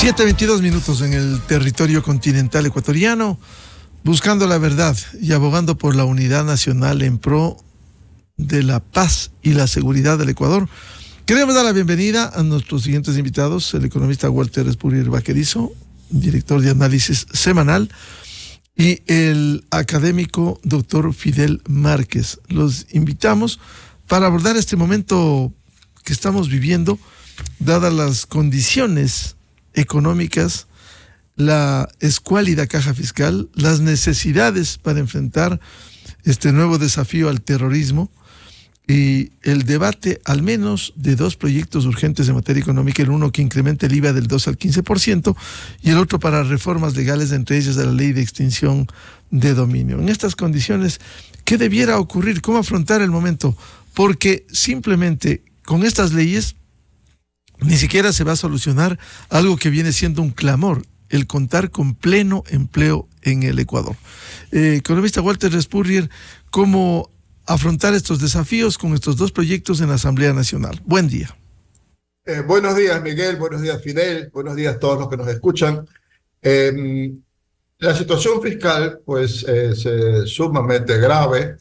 7:22 en el territorio continental ecuatoriano, buscando la verdad y abogando por la unidad nacional en pro de la paz y la seguridad del Ecuador. Queremos dar la bienvenida a nuestros siguientes invitados: el economista Walter Spurrier Vaquerizo, director de análisis semanal, y el académico doctor Fidel Márquez. Los invitamos para abordar este momento que estamos viviendo, dadas las condiciones económicas, la escuálida caja fiscal, las necesidades para enfrentar este nuevo desafío al terrorismo y el debate al menos de dos proyectos urgentes en materia económica: el uno que incremente el IVA del 2 al 15% y el otro para reformas legales, entre ellas de la ley de extinción de dominio. En estas condiciones, ¿qué debiera ocurrir? ¿Cómo afrontar el momento? Porque simplemente con estas leyes ni siquiera se va a solucionar algo que viene siendo un clamor: el contar con pleno empleo en el Ecuador. Economista Walter Spurrier, ¿cómo afrontar estos desafíos con estos dos proyectos en la Asamblea Nacional? Buen día. Buenos días, Miguel. Buenos días, Fidel. Buenos días a todos los que nos escuchan. La situación fiscal pues es sumamente grave.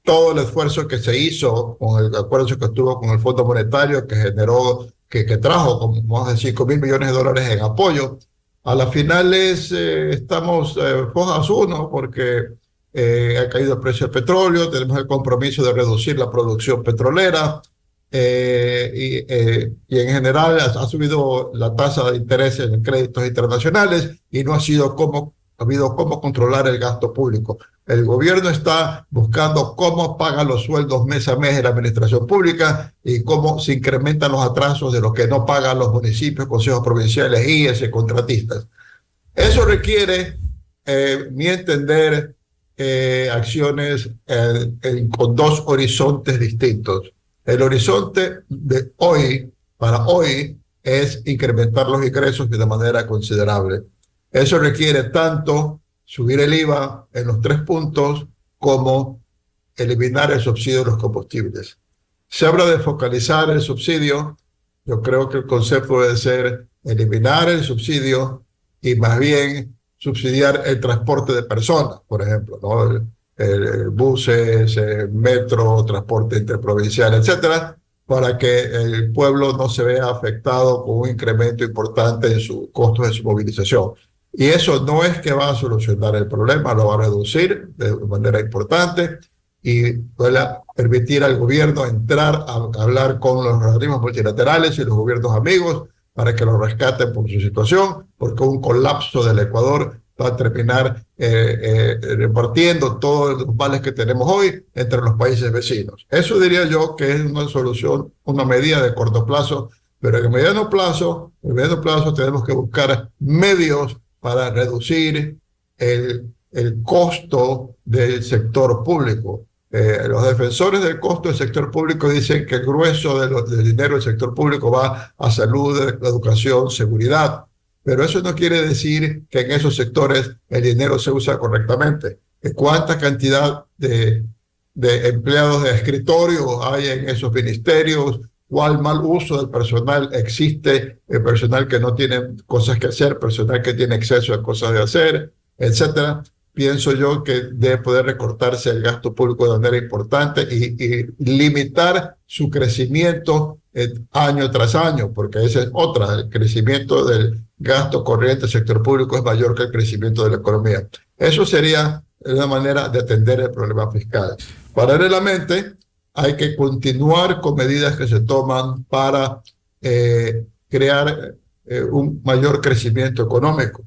Todo el esfuerzo que se hizo con el acuerdo que tuvo con el Fondo Monetario, que generó, que trajo como más de $5.000 millones en apoyo, a las finales estamos fojas uno, porque ha caído el precio del petróleo, tenemos el compromiso de reducir la producción petrolera, y en general ha subido la tasa de interés en créditos internacionales y no ha habido cómo controlar el gasto público. El gobierno está buscando cómo paga los sueldos mes a mes en la administración pública y cómo se incrementan los atrasos de lo que no pagan los municipios, consejos provinciales, IES y contratistas. Eso requiere, mi entender, acciones con dos horizontes distintos. El horizonte de hoy, para hoy, es incrementar los ingresos de manera considerable. Eso requiere tanto subir el IVA en los 3 puntos como eliminar el subsidio de los combustibles. Se habla de focalizar el subsidio. Yo creo que el concepto debe ser eliminar el subsidio y más bien subsidiar el transporte de personas, por ejemplo, ¿no? El buses, el metro, transporte interprovincial, etcétera, para que el pueblo no se vea afectado con un incremento importante en sus costos de su movilización. Y eso no es que va a solucionar el problema, lo va a reducir de manera importante y va a permitir al gobierno entrar a hablar con los organismos multilaterales y los gobiernos amigos para que lo rescaten por su situación, porque un colapso del Ecuador va a terminar repartiendo todos los males que tenemos hoy entre los países vecinos. Eso diría yo que es una solución, una medida de corto plazo, pero en el mediano plazo tenemos que buscar medios para reducir el costo del sector público. Los defensores del costo del sector público dicen que el grueso del dinero del sector público va a salud, educación, seguridad, pero eso no quiere decir que en esos sectores el dinero se usa correctamente. ¿Cuánta cantidad de empleados de escritorio hay en esos ministerios? ¿Cuál mal uso del personal existe? El personal que no tiene cosas que hacer, personal que tiene exceso de cosas de hacer, etcétera. Pienso yo que debe poder recortarse el gasto público de manera importante y limitar su crecimiento año tras año, porque esa es otra. El crecimiento del gasto corriente del sector público es mayor que el crecimiento de la economía. Eso sería una manera de atender el problema fiscal. Paralelamente, hay que continuar con medidas que se toman para crear un mayor crecimiento económico.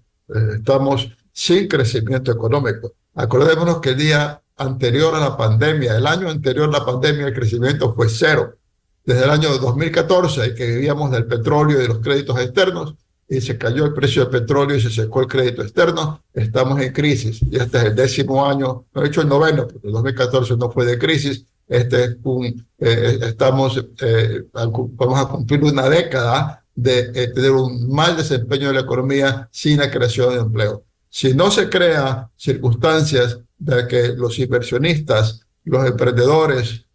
Estamos sin crecimiento económico. Acordémonos que el día anterior a la pandemia, el año anterior a la pandemia, el crecimiento fue cero. Desde el año 2014, que vivíamos del petróleo y de los créditos externos, y se cayó el precio del petróleo y se secó el crédito externo, estamos en crisis. Y este es el 10º año, no he dicho el 9º, porque el 2014 no fue de crisis. Este es vamos a cumplir una década de tener un mal desempeño de la economía sin la creación de empleo. Si no se crean circunstancias de que los inversionistas, los emprendedores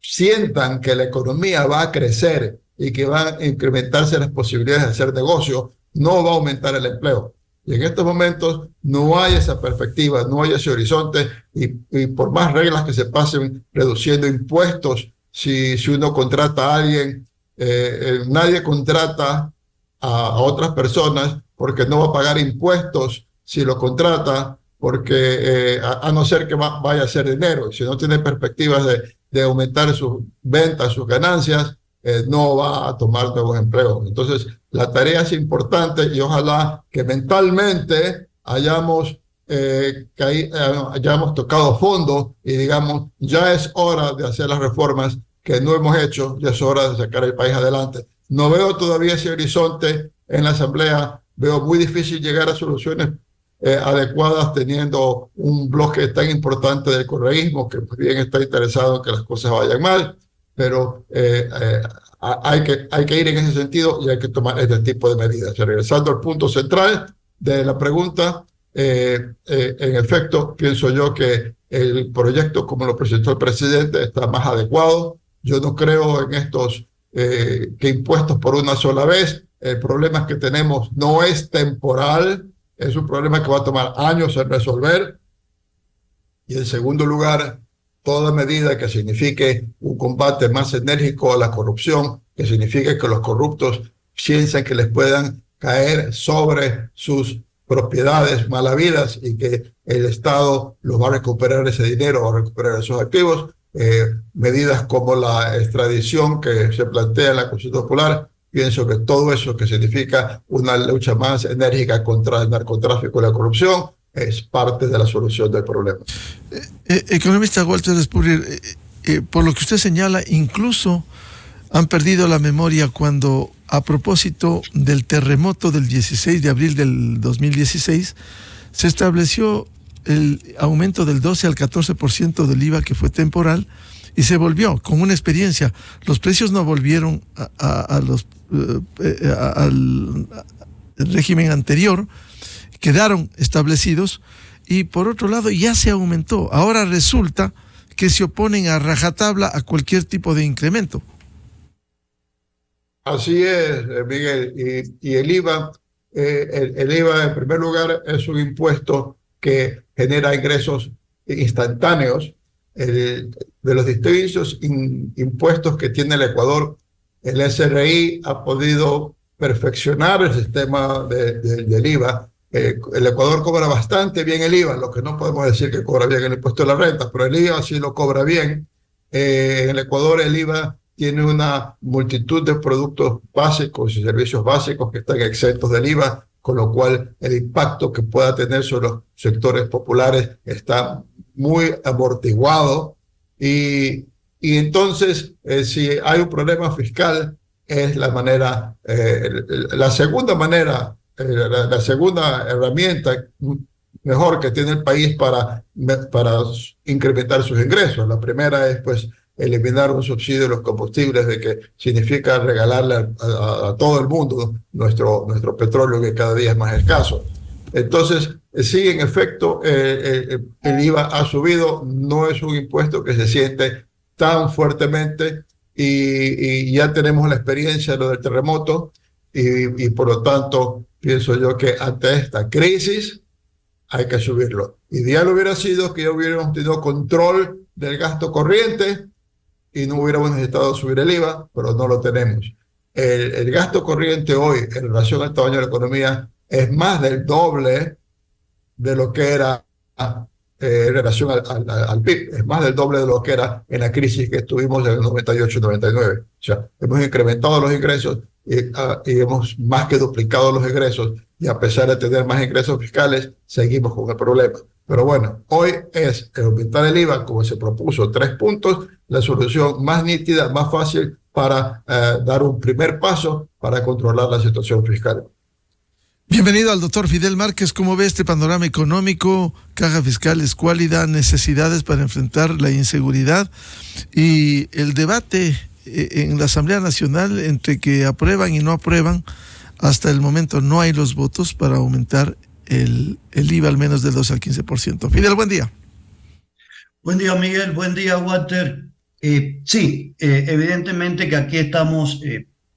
sientan que la economía va a crecer y que van a incrementarse las posibilidades de hacer negocio, no va a aumentar el empleo. Y en estos momentos no hay esa perspectiva, no hay ese horizonte, y por más reglas que se pasen reduciendo impuestos, si uno contrata a alguien, nadie contrata a otras personas porque no va a pagar impuestos si lo contrata, porque a no ser que vaya a hacer dinero. Si no tiene perspectivas de aumentar sus ventas, sus ganancias, no va a tomar nuevos empleos. Entonces, la tarea es importante y ojalá que mentalmente hayamos tocado fondo y digamos, ya es hora de hacer las reformas que no hemos hecho, ya es hora de sacar el país adelante. No veo todavía ese horizonte en la Asamblea, veo muy difícil llegar a soluciones adecuadas teniendo un bloque tan importante del correísmo que pues bien está interesado en que las cosas vayan mal, pero hay que ir en ese sentido y hay que tomar este tipo de medidas. Regresando al punto central de la pregunta, en efecto, pienso yo que el proyecto como lo presentó el presidente está más adecuado. Yo no creo en estos que impuestos por una sola vez. El problema que tenemos no es temporal, es un problema que va a tomar años en resolver. Y en segundo lugar, toda medida que signifique un combate más enérgico a la corrupción, que signifique que los corruptos piensen que les puedan caer sobre sus propiedades mal habidas y que el Estado los va a recuperar ese dinero, va a recuperar esos activos. Medidas como la extradición que se plantea en la Constitución Popular, pienso que todo eso que significa una lucha más enérgica contra el narcotráfico y la corrupción es parte de la solución del problema. Economista Walter Spurrier, por lo que usted señala, incluso han perdido la memoria cuando, a propósito del terremoto del 16 de abril del 2016, se estableció el aumento del 12 al 14% del IVA, que fue temporal, y se volvió con una experiencia. Los precios no volvieron al régimen anterior, quedaron establecidos, y por otro lado ya se aumentó. Ahora resulta que se oponen a rajatabla a cualquier tipo de incremento. Así es, Miguel, y el IVA, el IVA en primer lugar es un impuesto que genera ingresos instantáneos. De los distintos impuestos que tiene el Ecuador, el SRI ha podido perfeccionar el sistema del IVA. El Ecuador cobra bastante bien el IVA, lo que no podemos decir que cobra bien el impuesto de la renta, pero el IVA sí lo cobra bien. En el Ecuador el IVA tiene una multitud de productos básicos y servicios básicos que están exentos del IVA, con lo cual el impacto que pueda tener sobre los sectores populares está muy amortiguado. Y entonces, si hay un problema fiscal, es la manera, la segunda manera, la segunda herramienta mejor que tiene el país para incrementar sus ingresos. La primera es, pues, eliminar un subsidio de los combustibles, de que significa regalarle a todo el mundo nuestro petróleo, que cada día es más escaso. Entonces, sí, en efecto, el IVA ha subido, no es un impuesto que se siente tan fuertemente, y ya tenemos la experiencia de lo del terremoto, y por lo tanto, pienso yo que ante esta crisis hay que subirlo. Ideal hubiera sido que ya hubiéramos tenido control del gasto corriente y no hubiéramos necesitado subir el IVA, pero no lo tenemos. El gasto corriente hoy, en relación al tamaño de la economía, es más del doble de lo que era en relación al PIB. Es más del doble de lo que era en la crisis que tuvimos en el 98-99. O sea, hemos incrementado los ingresos y hemos más que duplicado los ingresos, y a pesar de tener más ingresos fiscales, seguimos con el problema. Pero bueno, hoy es aumentar el IVA, como se propuso, 3 puntos, la solución más nítida, más fácil para dar un primer paso para controlar la situación fiscal. Bienvenido al doctor Fidel Márquez. ¿Cómo ve este panorama económico, caja fiscal, escuálida, necesidades para enfrentar la inseguridad y el debate en la Asamblea Nacional entre que aprueban y no aprueban? Hasta el momento no hay los votos para aumentar el IVA al menos del 12 al 15%. Fidel, buen día. Buen día, Miguel. Buen día, Walter. Sí, evidentemente que aquí estamos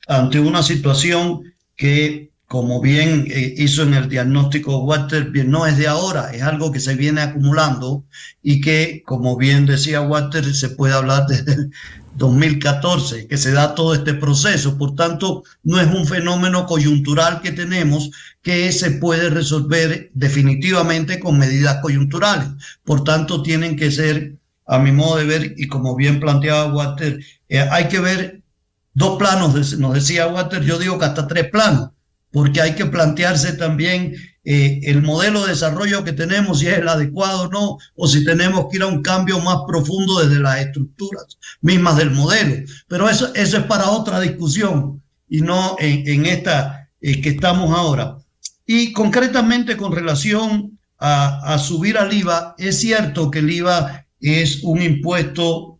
ante una situación que, como bien hizo en el diagnóstico Walter, bien, no es de ahora, es algo que se viene acumulando y que, como bien decía Walter, se puede hablar desde el 2014, que se da todo este proceso. Por tanto, no es un fenómeno coyuntural que tenemos que se puede resolver definitivamente con medidas coyunturales. Por tanto, tienen que ser, a mi modo de ver, y como bien planteaba Walter, hay que ver dos planos, nos decía Walter, yo digo que hasta tres planos, porque hay que plantearse también el modelo de desarrollo que tenemos, si es el adecuado o no, o si tenemos que ir a un cambio más profundo desde las estructuras mismas del modelo. Pero eso es para otra discusión y no en esta que estamos ahora. Y concretamente con relación a subir al IVA, es cierto que el IVA es un impuesto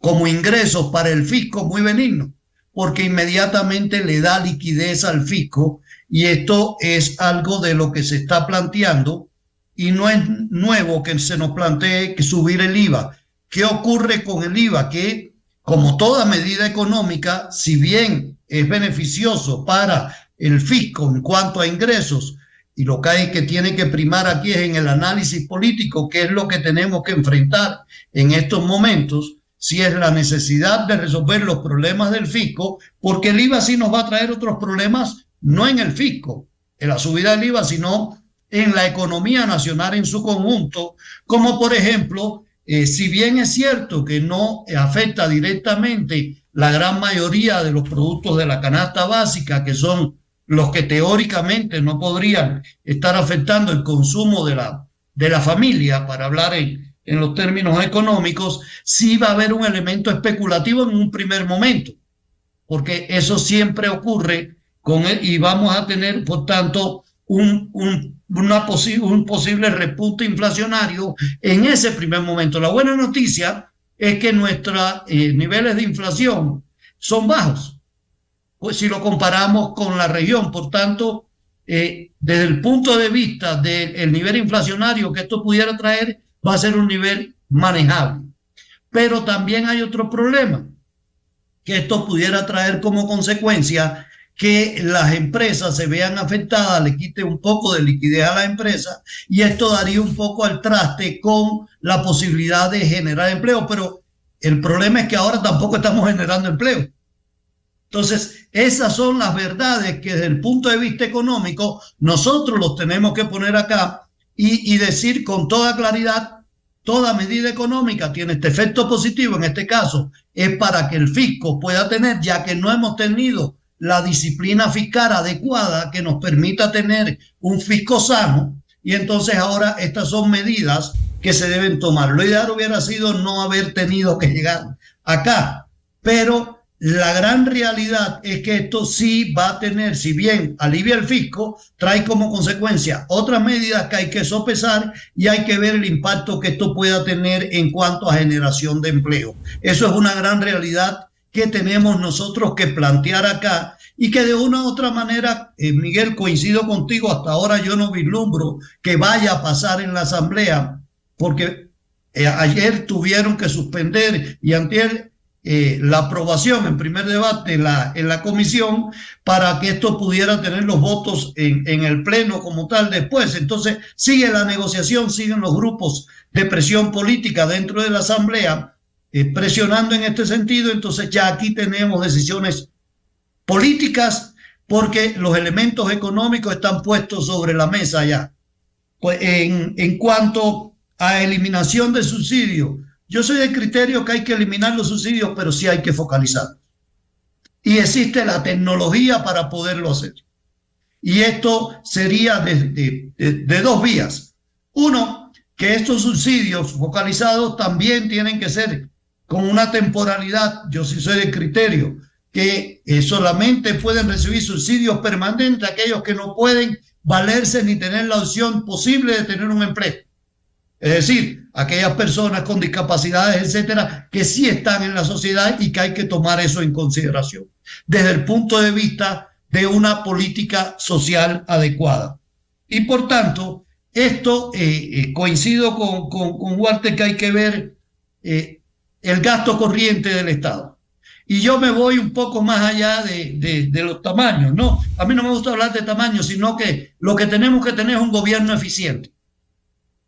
como ingresos para el fisco muy benigno, porque inmediatamente le da liquidez al fisco, y esto es algo de lo que se está planteando y no es nuevo que se nos plantee que subir el IVA. ¿Qué ocurre con el IVA? Que, como toda medida económica, si bien es beneficioso para el fisco en cuanto a ingresos, y lo que hay que tiene que primar aquí es en el análisis político, que es lo que tenemos que enfrentar en estos momentos, si es la necesidad de resolver los problemas del fisco, porque el IVA sí nos va a traer otros problemas, no en el fisco, en la subida del IVA, sino en la economía nacional en su conjunto, como por ejemplo, si bien es cierto que no afecta directamente la gran mayoría de los productos de la canasta básica, que son los que teóricamente no podrían estar afectando el consumo de la familia, para hablar en los términos económicos, sí va a haber un elemento especulativo en un primer momento, porque eso siempre ocurre con él, y vamos a tener, por tanto, un posible repunte inflacionario en ese primer momento. La buena noticia es que nuestros niveles de inflación son bajos, pues si lo comparamos con la región. Por tanto, desde el punto de vista del nivel inflacionario que esto pudiera traer, va a ser un nivel manejable. Pero también hay otro problema, que esto pudiera traer como consecuencia que las empresas se vean afectadas, le quite un poco de liquidez a la empresa, y esto daría un poco al traste con la posibilidad de generar empleo. Pero el problema es que ahora tampoco estamos generando empleo. Entonces, esas son las verdades que desde el punto de vista económico nosotros los tenemos que poner acá y decir con toda claridad: toda medida económica tiene este efecto positivo, en este caso es para que el fisco pueda tener, ya que no hemos tenido la disciplina fiscal adecuada que nos permita tener un fisco sano, y entonces ahora estas son medidas que se deben tomar. Lo ideal hubiera sido no haber tenido que llegar acá, pero la gran realidad es que esto sí va a tener, si bien alivia el fisco, trae como consecuencia otras medidas que hay que sopesar, y hay que ver el impacto que esto pueda tener en cuanto a generación de empleo. Eso es una gran realidad que tenemos nosotros que plantear acá, y que de una u otra manera, Miguel, coincido contigo, hasta ahora yo no vislumbro que vaya a pasar en la Asamblea, porque ayer tuvieron que suspender y antier la aprobación en primer debate en la comisión, para que esto pudiera tener los votos en el pleno como tal después. Entonces sigue la negociación, siguen los grupos de presión política dentro de la Asamblea presionando en este sentido. Entonces ya aquí tenemos decisiones políticas, porque los elementos económicos están puestos sobre la mesa ya. Pues en cuanto a eliminación de subsidios, yo soy del criterio que hay que eliminar los subsidios, pero sí hay que focalizar. Y existe la tecnología para poderlo hacer. Y esto sería de dos vías. Uno, que estos subsidios focalizados también tienen que ser con una temporalidad. Yo sí soy del criterio que solamente pueden recibir subsidios permanentes aquellos que no pueden valerse ni tener la opción posible de tener un empleo. Es decir, aquellas personas con discapacidades, etcétera, que sí están en la sociedad, y que hay que tomar eso en consideración desde el punto de vista de una política social adecuada. Y por tanto, esto coincido con Walter, que hay que ver el gasto corriente del Estado. Y yo me voy un poco más allá de los tamaños, ¿no? A mí no me gusta hablar de tamaños, sino que lo que tenemos que tener es un gobierno eficiente.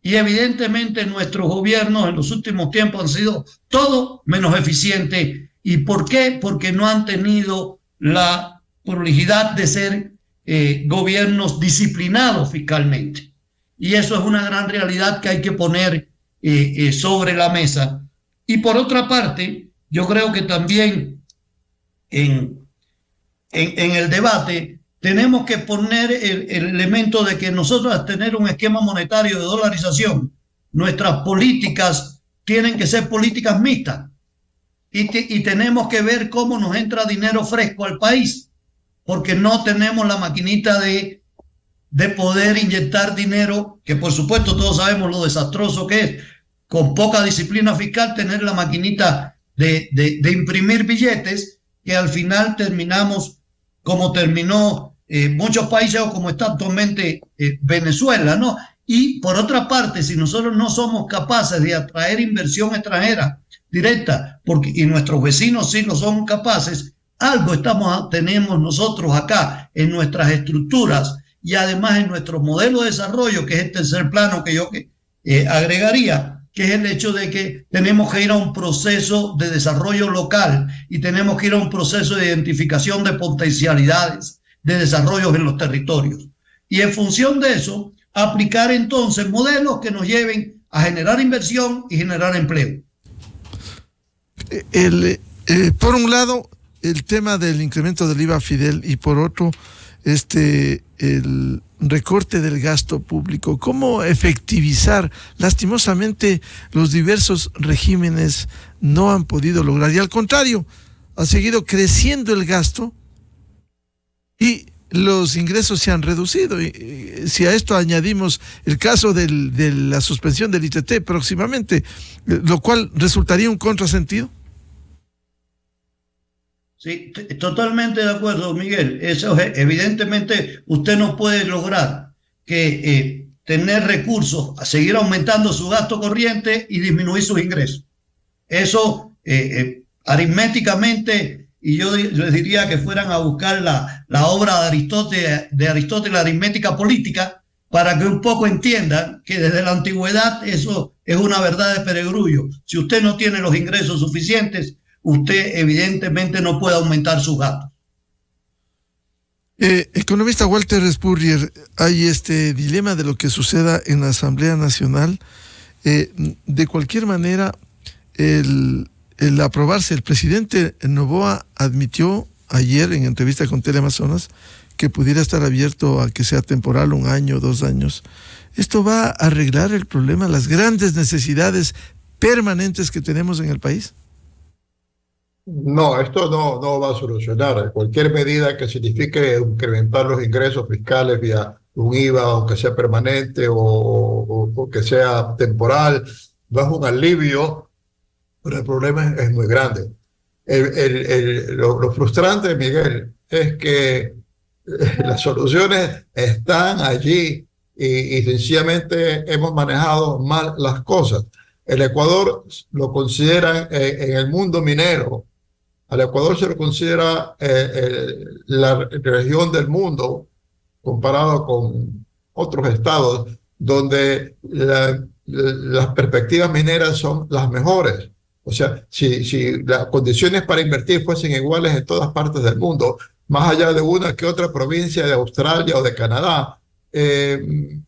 Y evidentemente nuestros gobiernos en los últimos tiempos han sido todo menos eficientes. ¿Y por qué? Porque no han tenido la prolijidad de ser gobiernos disciplinados fiscalmente. Y eso es una gran realidad que hay que poner sobre la mesa. Y por otra parte, yo creo que también en el debate tenemos que poner el elemento de que nosotros, al tener un esquema monetario de dolarización, nuestras políticas tienen que ser políticas mixtas y tenemos que ver cómo nos entra dinero fresco al país, porque no tenemos la maquinita de poder inyectar dinero, que por supuesto todos sabemos lo desastroso que es, con poca disciplina fiscal, tener la maquinita de imprimir billetes, que al final terminamos como terminó muchos países o como está actualmente Venezuela, ¿no? Y por otra parte, si nosotros no somos capaces de atraer inversión extranjera directa, y nuestros vecinos sí lo son capaces, algo tenemos nosotros acá en nuestras estructuras y además en nuestro modelo de desarrollo, que es el tercer plano que yo agregaría, que es el hecho de que tenemos que ir a un proceso de desarrollo local y tenemos que ir a un proceso de identificación de potencialidades de desarrollo en los territorios. Y en función de eso, aplicar entonces modelos que nos lleven a generar inversión y generar empleo. Por un lado, el tema del incremento del IVA, Fidel, y por otro, el recorte del gasto público. ¿Cómo efectivizar? Lastimosamente, los diversos regímenes no han podido lograr, y al contrario, ha seguido creciendo el gasto y los ingresos se han reducido. Y si a esto añadimos el caso de la suspensión del ITT próximamente, lo cual resultaría un contrasentido. Sí, totalmente de acuerdo, Miguel. Eso es, evidentemente usted no puede lograr que tener recursos, a seguir aumentando su gasto corriente y disminuir sus ingresos. Eso aritméticamente, y yo les diría que fueran a buscar la obra de Aristóteles, la aritmética política, para que un poco entiendan que desde la antigüedad eso es una verdad de perogrullo. Si usted no tiene los ingresos suficientes, usted evidentemente no puede aumentar sus gastos. Economista Walter Spurrier, hay este dilema de lo que suceda en la Asamblea Nacional. De cualquier manera, el aprobarse, el presidente Noboa admitió ayer en entrevista con Teleamazonas que pudiera estar abierto a que sea temporal, 1 año, 2 años. ¿Esto va a arreglar el problema, las grandes necesidades permanentes que tenemos en el país? No, esto no va a solucionar. Cualquier medida que signifique incrementar los ingresos fiscales vía un IVA, aunque sea permanente o que sea temporal, no es un alivio, pero el problema es muy grande. Lo frustrante, Miguel, es que las soluciones están allí y sencillamente hemos manejado mal las cosas. El Ecuador lo consideran en el mundo minero. Al Ecuador se le considera la región del mundo, comparado con otros estados, donde las perspectivas mineras son las mejores. O sea, si las condiciones para invertir fuesen iguales en todas partes del mundo, más allá de una que otra provincia de Australia o de Canadá, el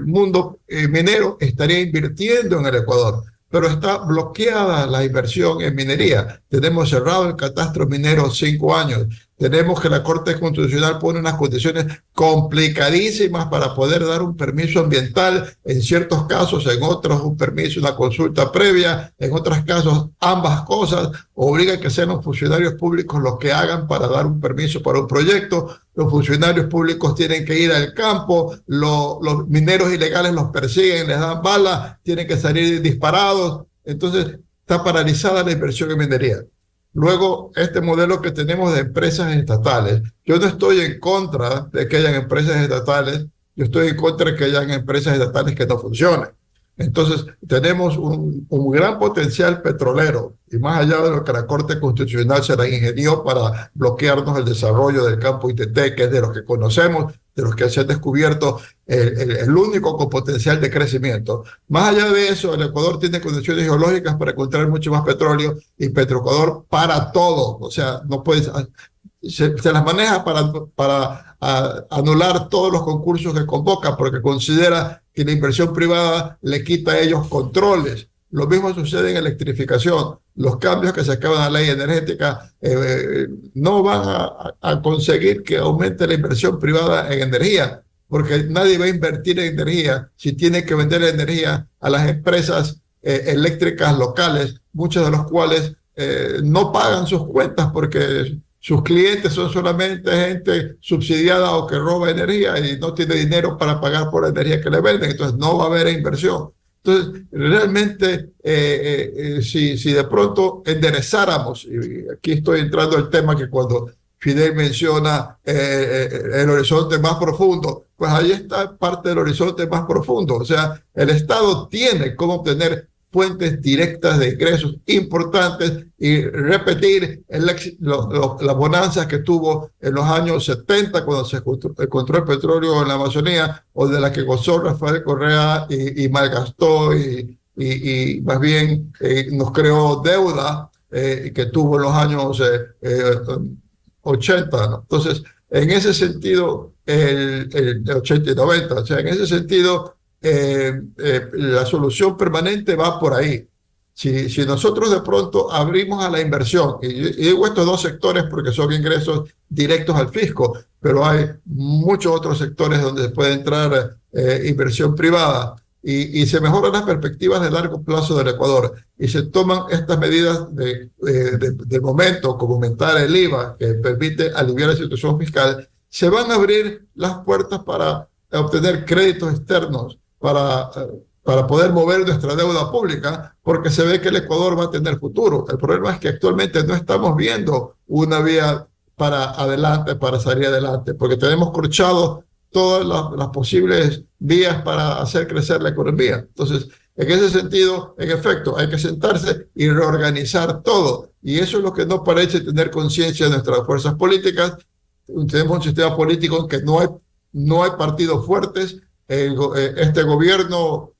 mundo minero estaría invirtiendo en el Ecuador, pero está bloqueada la inversión en minería. Tenemos cerrado el catastro minero 5 años. Tenemos que la Corte Constitucional pone unas condiciones complicadísimas para poder dar un permiso ambiental, en ciertos casos, en otros un permiso, una consulta previa, en otros casos ambas cosas. Obliga que sean los funcionarios públicos los que hagan para dar un permiso para un proyecto. Los funcionarios públicos tienen que ir al campo, los mineros ilegales los persiguen, les dan balas, tienen que salir disparados. Entonces está paralizada la inversión en minería. Luego, este modelo que tenemos de empresas estatales, yo no estoy en contra de que hayan empresas estatales, yo estoy en contra de que hayan empresas estatales que no funcionen. Entonces, tenemos un gran potencial petrolero, y más allá de lo que la Corte Constitucional se la ingenió para bloquearnos el desarrollo del campo ITT, que es de los que conocemos, de los que se han descubierto el único con potencial de crecimiento. Más allá de eso, el Ecuador tiene condiciones geológicas para encontrar mucho más petróleo, y Petroecuador para todo. O sea, no puedes... Se las maneja para anular todos los concursos que convoca, porque considera que la inversión privada le quita a ellos controles. Lo mismo sucede en electrificación. Los cambios que se acaban en la ley energética no van a conseguir que aumente la inversión privada en energía, porque nadie va a invertir en energía si tiene que vender energía a las empresas eléctricas locales, muchos de los cuales no pagan sus cuentas porque sus clientes son solamente gente subsidiada o que roba energía y no tiene dinero para pagar por la energía que le venden. Entonces no va a haber inversión. Entonces, realmente, si de pronto enderezáramos, y aquí estoy entrando al tema que cuando Fidel menciona el horizonte más profundo, pues ahí está parte del horizonte más profundo. O sea, el Estado tiene cómo obtener fuentes directas de ingresos importantes y repetir las bonanzas que tuvo en los años 70 cuando se encontró el petróleo en la Amazonía, o de la que gozó Rafael Correa y malgastó y más bien nos creó deuda que tuvo en los años 80, ¿no? Entonces, en ese sentido, el 80 y 90, o sea, en ese sentido, la solución permanente va por ahí. Si nosotros de pronto abrimos a la inversión, y digo estos dos sectores porque son ingresos directos al fisco, pero hay muchos otros sectores donde se puede entrar inversión privada, y se mejoran las perspectivas de largo plazo del Ecuador, y se toman estas medidas del momento, como aumentar el IVA, que permite aliviar la situación fiscal, se van a abrir las puertas para obtener créditos externos, para poder mover nuestra deuda pública, porque se ve que el Ecuador va a tener futuro. El problema es que actualmente no estamos viendo una vía para adelante, para salir adelante, porque tenemos corchado todas las posibles vías para hacer crecer la economía. Entonces, en ese sentido, en efecto, hay que sentarse y reorganizar todo, y eso es lo que no parece tener conciencia de nuestras fuerzas políticas. Tenemos un sistema político en que no hay partidos fuertes. Este gobierno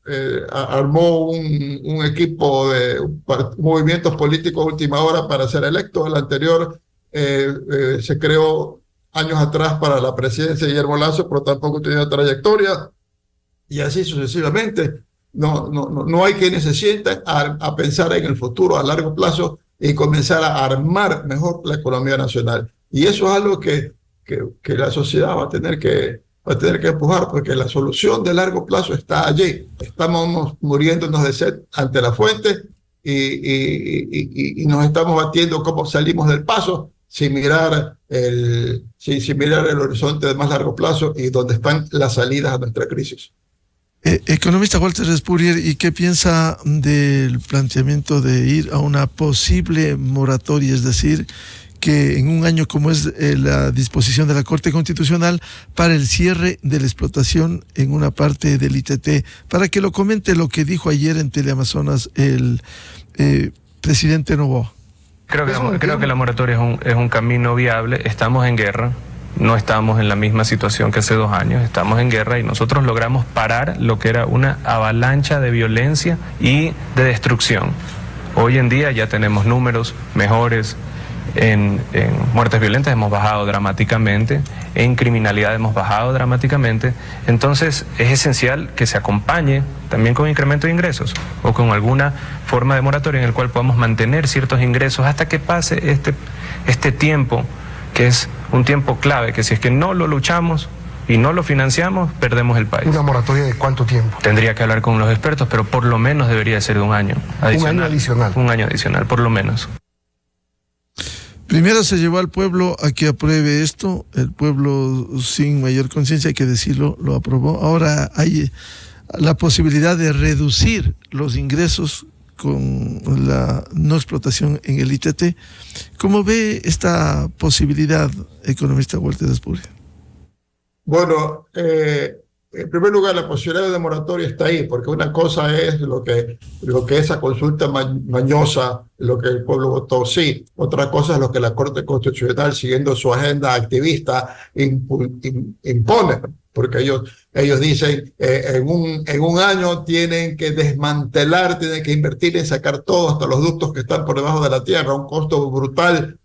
armó un equipo de movimientos políticos a última hora para ser electo. El anterior se creó años atrás para la presidencia de Guillermo Lasso, pero tampoco tenía trayectoria, y así sucesivamente. No hay quienes se sienten a pensar en el futuro a largo plazo y comenzar a armar mejor la economía nacional. Y eso es algo que la sociedad va a tener que empujar, porque la solución de largo plazo está allí. Estamos muriéndonos de sed ante la fuente y nos estamos batiendo cómo salimos del paso sin mirar el horizonte de más largo plazo y dónde están las salidas a nuestra crisis. Economista Walter Spurrier, ¿y qué piensa del planteamiento de ir a una posible moratoria? Es decir, que en un año, como es la disposición de la Corte Constitucional, para el cierre de la explotación en una parte del ITT, para que lo comente lo que dijo ayer en Teleamazonas el presidente Noboa. Creo que la moratoria es un camino viable. Estamos en guerra, no estamos en la misma situación que hace 2 años, estamos en guerra, y nosotros logramos parar lo que era una avalancha de violencia y de destrucción. Hoy en día ya tenemos números mejores. En muertes violentas hemos bajado dramáticamente, en criminalidad hemos bajado dramáticamente. Entonces es esencial que se acompañe también con incremento de ingresos o con alguna forma de moratoria en el cual podamos mantener ciertos ingresos hasta que pase este tiempo, que es un tiempo clave, que si es que no lo luchamos y no lo financiamos, perdemos el país. ¿Una moratoria de cuánto tiempo? Tendría que hablar con los expertos, pero por lo menos debería ser de 1 año adicional. ¿Un año adicional? Un año adicional, por lo menos. Primero se llevó al pueblo a que apruebe esto. El pueblo, sin mayor conciencia, hay que decirlo, lo aprobó. Ahora hay la posibilidad de reducir los ingresos con la no explotación en el ITT. ¿Cómo ve esta posibilidad, economista Walter Spurrier? Bueno, en primer lugar, la posibilidad de moratoria está ahí, porque una cosa es lo que esa consulta mañosa, lo que el pueblo votó, sí. Otra cosa es lo que la Corte Constitucional, siguiendo su agenda activista, impone, porque ellos dicen en un año tienen que desmantelar, tienen que invertir en sacar todo, hasta los ductos que están por debajo de la tierra, un costo brutal,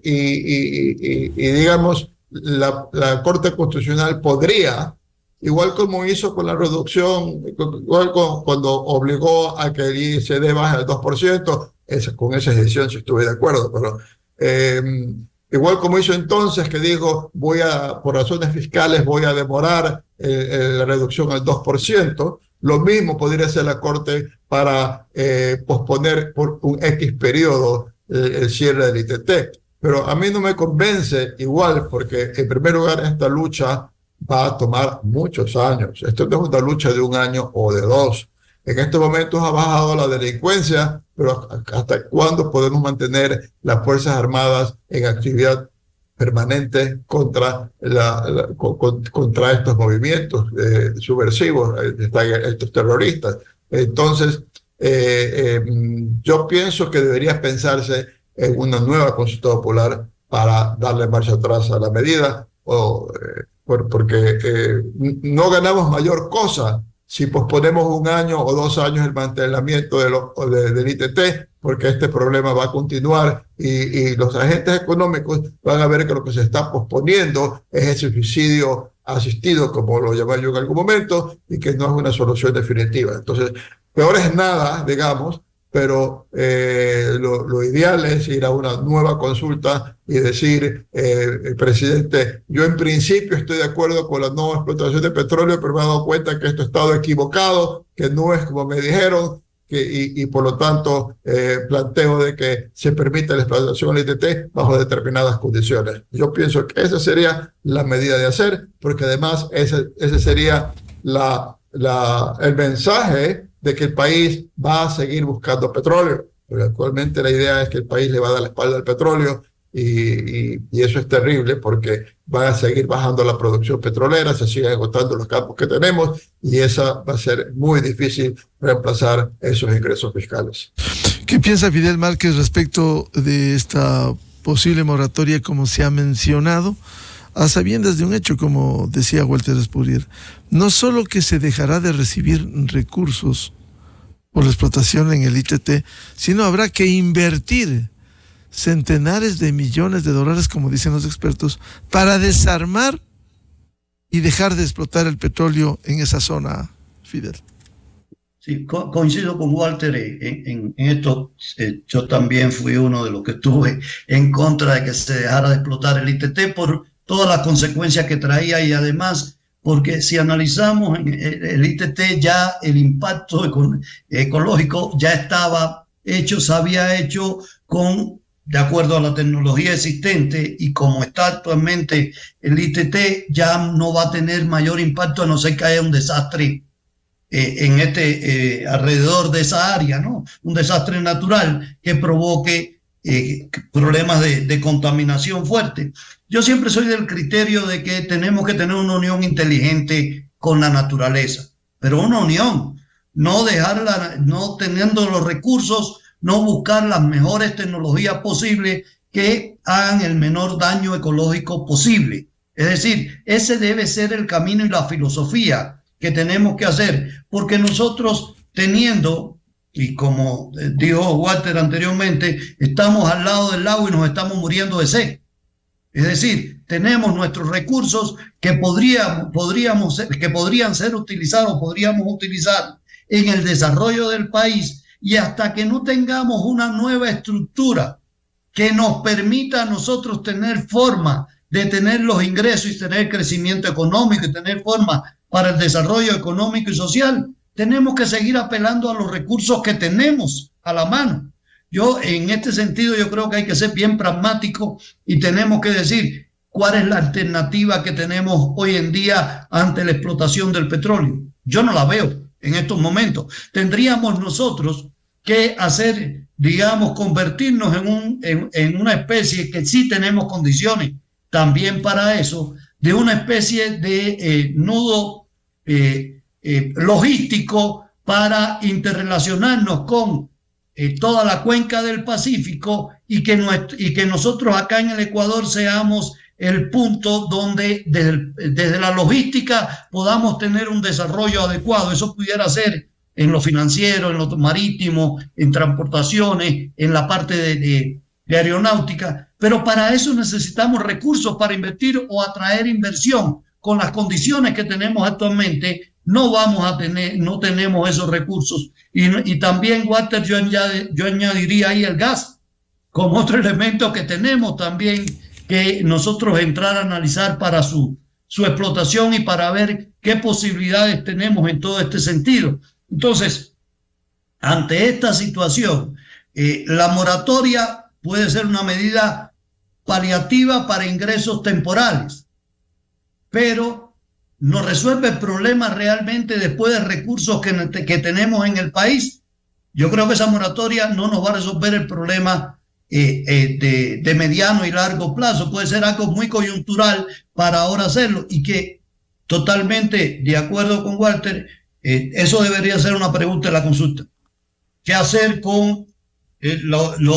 y digamos, la Corte Constitucional podría, igual como hizo con la reducción, igual cuando obligó a que el ICD baje al 2%, con esa decisión sí estuve de acuerdo, pero igual como hizo entonces, que dijo, por razones fiscales voy a demorar la reducción al 2%, lo mismo podría hacer la Corte para posponer por un X periodo el cierre del ITT. Pero a mí no me convence igual, porque en primer lugar esta lucha va a tomar muchos años. Esto no es una lucha de un año o de dos. En estos momentos ha bajado la delincuencia, pero ¿hasta cuándo podemos mantener las Fuerzas Armadas en actividad permanente contra estos movimientos subversivos, estos terroristas? Entonces, yo pienso que debería pensarse en una nueva consulta popular para darle marcha atrás a la medida, porque no ganamos mayor cosa si posponemos un año o 2 años el mantenimiento del ITT, porque este problema va a continuar y los agentes económicos van a ver que lo que se está posponiendo es ese suicidio asistido, como lo llamé yo en algún momento, y que no es una solución definitiva. Entonces, peor es nada, digamos, pero lo ideal es ir a una nueva consulta y decir, presidente, yo en principio estoy de acuerdo con la no explotación de petróleo, pero me he dado cuenta que esto ha estado equivocado, que no es como me dijeron, y por lo tanto planteo de que se permita la explotación del ITT bajo determinadas condiciones. Yo pienso que esa sería la medida de hacer, porque además ese sería el mensaje de que el país va a seguir buscando petróleo, porque actualmente la idea es que el país le va a dar la espalda al petróleo y eso es terrible, porque va a seguir bajando la producción petrolera, se siguen agotando los campos que tenemos y esa va a ser muy difícil reemplazar esos ingresos fiscales. ¿Qué piensa Fidel Márquez respecto de esta posible moratoria, como se ha mencionado, a sabiendas de un hecho, como decía Walter Spurrier? No solo que se dejará de recibir recursos por la explotación en el ITT, sino habrá que invertir centenares de millones de dólares, como dicen los expertos, para desarmar y dejar de explotar el petróleo en esa zona, Fidel. Sí, coincido con Walter en esto. Yo también fui uno de los que estuve en contra de que se dejara de explotar el ITT por todas las consecuencias que traía, y además porque si analizamos el ITT, ya el impacto ecológico ya estaba hecho, se había hecho de acuerdo a la tecnología existente, y como está actualmente el ITT ya no va a tener mayor impacto a no ser que haya un desastre alrededor de esa área, ¿no? Un desastre natural que provoque problemas de contaminación fuerte. Yo siempre soy del criterio de que tenemos que tener una unión inteligente con la naturaleza, pero una unión, no teniendo los recursos, no buscar las mejores tecnologías posibles que hagan el menor daño ecológico posible. Es decir, ese debe ser el camino y la filosofía que tenemos que hacer, porque nosotros teniendo, y como dijo Walter anteriormente, estamos al lado del lago y nos estamos muriendo de sed. Es decir, tenemos nuestros recursos que podrían ser utilizados, podríamos utilizar en el desarrollo del país, y hasta que no tengamos una nueva estructura que nos permita a nosotros tener forma de tener los ingresos y tener crecimiento económico y tener forma para el desarrollo económico y social, tenemos que seguir apelando a los recursos que tenemos a la mano. En este sentido, yo creo que hay que ser bien pragmático y tenemos que decir cuál es la alternativa que tenemos hoy en día ante la explotación del petróleo. Yo no la veo en estos momentos. Tendríamos nosotros que hacer, digamos, convertirnos en una especie que sí tenemos condiciones también para eso, de una especie de nudo logístico para interrelacionarnos con toda la cuenca del Pacífico y que nosotros acá en el Ecuador seamos el punto donde desde la logística podamos tener un desarrollo adecuado. Eso pudiera ser en lo financiero, en lo marítimo, en transportaciones, en la parte de aeronáutica, pero para eso necesitamos recursos para invertir o atraer inversión. Con las condiciones que tenemos actualmente, no tenemos esos recursos. Y también, Walter, yo añadiría ahí el gas como otro elemento que tenemos también que nosotros entrar a analizar para su explotación y para ver qué posibilidades tenemos en todo este sentido. Entonces, ante esta situación, la moratoria puede ser una medida paliativa para ingresos temporales, pero no resuelve el problema realmente después de recursos que tenemos en el país. Yo creo que esa moratoria no nos va a resolver el problema de mediano y largo plazo. Puede ser algo muy coyuntural para ahora hacerlo, y que totalmente de acuerdo con Walter, eso debería ser una pregunta de la consulta. ¿Qué hacer con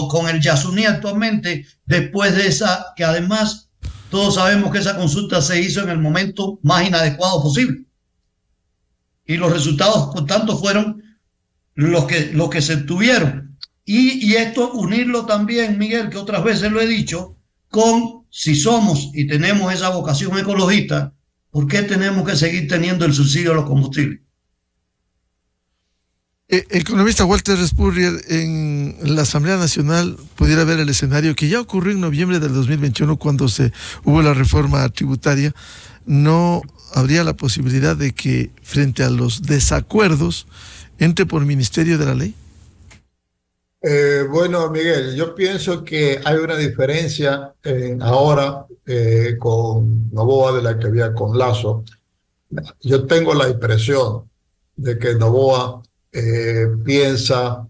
con el Yasuní actualmente, después de esa, que además todos sabemos que esa consulta se hizo en el momento más inadecuado posible? Y los resultados, por tanto, fueron los que se tuvieron. Y esto unirlo también, Miguel, que otras veces lo he dicho, con si somos y tenemos esa vocación ecologista, ¿por qué tenemos que seguir teniendo el subsidio a los combustibles? Economista Walter Spurrier, en la Asamblea Nacional pudiera ver el escenario que ya ocurrió en noviembre del 2021 cuando hubo la reforma tributaria. ¿No habría la posibilidad de que frente a los desacuerdos entre por ministerio de la ley? Bueno, Miguel, yo pienso que hay una diferencia ahora con Noboa de la que había con Lasso. Yo tengo la impresión de que Noboa piensa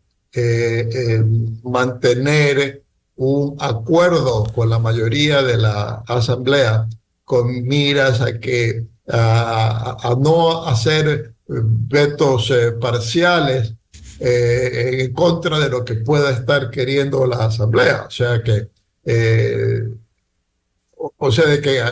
mantener un acuerdo con la mayoría de la Asamblea con miras a no hacer vetos parciales en contra de lo que pueda estar queriendo la Asamblea. O sea que de que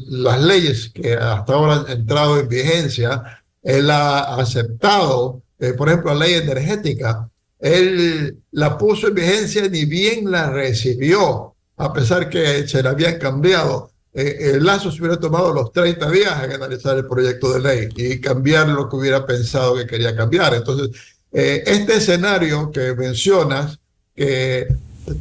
las leyes que hasta ahora han entrado en vigencia, él ha aceptado. Por ejemplo, la ley energética, él la puso en vigencia, ni bien la recibió, a pesar que se la habían cambiado. El Lasso se hubiera tomado los 30 días en analizar el proyecto de ley y cambiar lo que hubiera pensado que quería cambiar. Entonces, este escenario que mencionas, que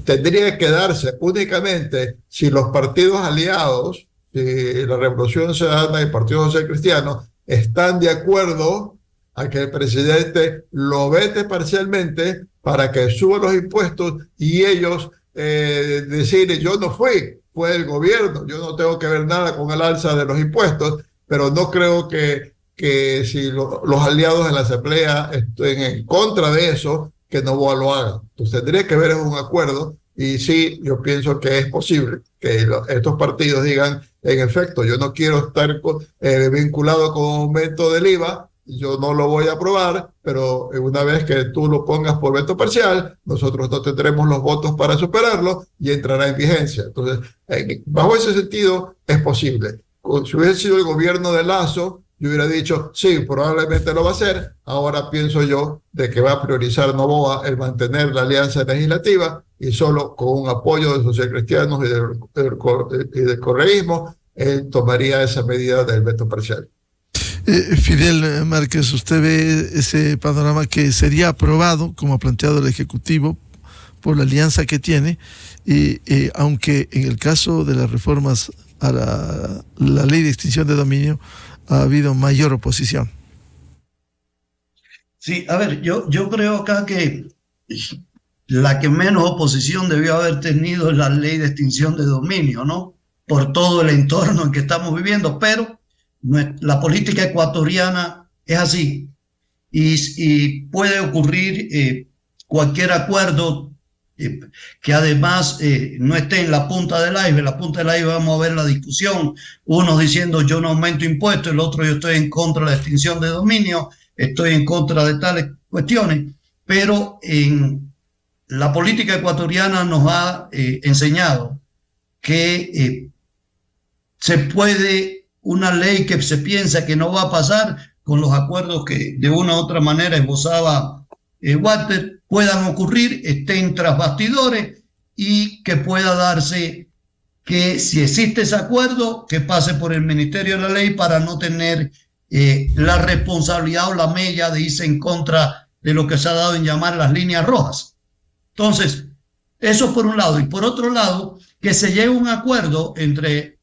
tendría que darse únicamente si los partidos aliados, si la Revolución Ciudadana y el Partido Social Cristiano están de acuerdo a que el presidente lo vete parcialmente para que suba los impuestos y ellos decir, yo no fue el gobierno, yo no tengo que ver nada con el alza de los impuestos, pero no creo que si los aliados en la Asamblea estén en contra de eso, que Noboa lo haga. Entonces tendría que haber un acuerdo, y sí, yo pienso que es posible que estos partidos digan, en efecto, yo no quiero estar vinculado con un aumento del IVA, yo no lo voy a aprobar, pero una vez que tú lo pongas por veto parcial, nosotros no tendremos los votos para superarlo y entrará en vigencia. Entonces, bajo ese sentido, es posible. Si hubiese sido el gobierno de Lasso, yo hubiera dicho, sí, probablemente lo va a hacer. Ahora pienso yo de que va a priorizar Noboa el mantener la alianza legislativa, y solo con un apoyo de socialcristianos y del correísmo, él tomaría esa medida del veto parcial. Fidel Márquez, ¿usted ve ese panorama que sería aprobado, como ha planteado el Ejecutivo, por la alianza que tiene, y aunque en el caso de las reformas a la ley de extinción de dominio ha habido mayor oposición? Sí, a ver, yo creo acá que la que menos oposición debió haber tenido es la ley de extinción de dominio, ¿no? Por todo el entorno en que estamos viviendo, pero la política ecuatoriana es así, y puede ocurrir cualquier acuerdo que además no esté en la punta del iceberg. La punta del iceberg vamos a ver la discusión, unos diciendo yo no aumento impuestos, el otro yo estoy en contra de la extinción de dominio, estoy en contra de tales cuestiones, pero en la política ecuatoriana nos ha enseñado que se puede, una ley que se piensa que no va a pasar, con los acuerdos que de una u otra manera esbozaba Walter, puedan ocurrir, estén tras bastidores y que pueda darse que si existe ese acuerdo, que pase por el Ministerio de la Ley para no tener la responsabilidad o la mella de irse en contra de lo que se ha dado en llamar las líneas rojas. Entonces, eso por un lado. Y por otro lado, que se llegue a un acuerdo entre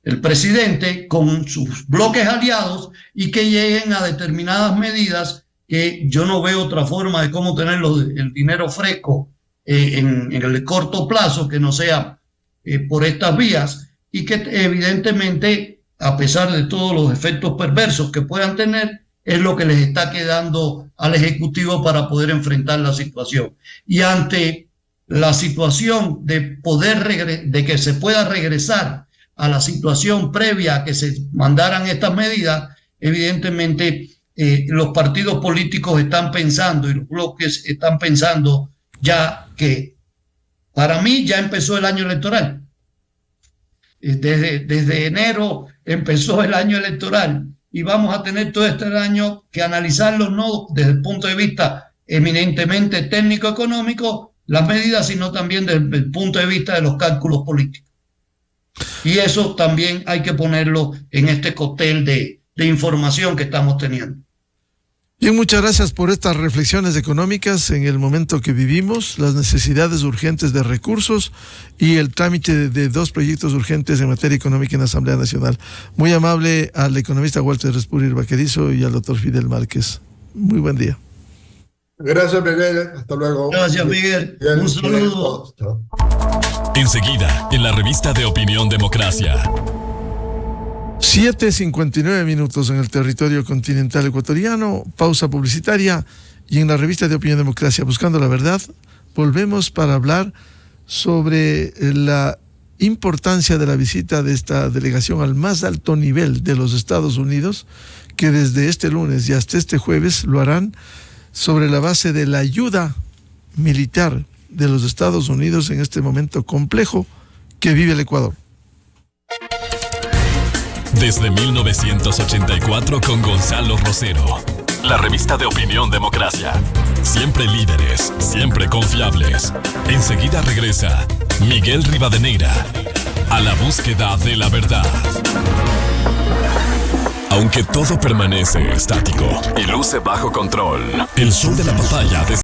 el presidente con sus bloques aliados y que lleguen a determinadas medidas que yo no veo otra forma de cómo tener el dinero fresco en el corto plazo que no sea por estas vías, y que evidentemente, a pesar de todos los efectos perversos que puedan tener, es lo que les está quedando al Ejecutivo para poder enfrentar la situación. Y ante la situación de de que se pueda regresar a la situación previa a que se mandaran estas medidas, evidentemente los partidos políticos están pensando y los bloques están pensando ya que, para mí, ya empezó el año electoral. Desde enero empezó el año electoral y vamos a tener todo este año que analizarlo no desde el punto de vista eminentemente técnico-económico, las medidas, sino también desde el punto de vista de los cálculos políticos. Y eso también hay que ponerlo en este cóctel de información que estamos teniendo. Bien, muchas gracias por estas reflexiones económicas en el momento que vivimos, las necesidades urgentes de recursos y el trámite de dos proyectos urgentes en materia económica en la Asamblea Nacional. Muy amable al economista Walter Respúrier Baquerizo y al doctor Fidel Márquez. Muy buen día. Gracias, Miguel. Hasta luego. Gracias, Miguel. Un saludo. Enseguida, en la revista de Opinión Democracia. 7:59 minutos en el territorio continental ecuatoriano, pausa publicitaria, y en la revista de Opinión Democracia, Buscando la Verdad, volvemos para hablar sobre la importancia de la visita de esta delegación al más alto nivel de los Estados Unidos, que desde este lunes y hasta este jueves lo harán sobre la base de la ayuda militar de los Estados Unidos en este momento complejo que vive el Ecuador. Desde 1984 con Gonzalo Rosero. La revista de Opinión Democracia. Siempre líderes, siempre confiables. Enseguida regresa Miguel Rivadeneira a la búsqueda de la verdad. Aunque todo permanece estático y luce bajo control, el sol de la papaya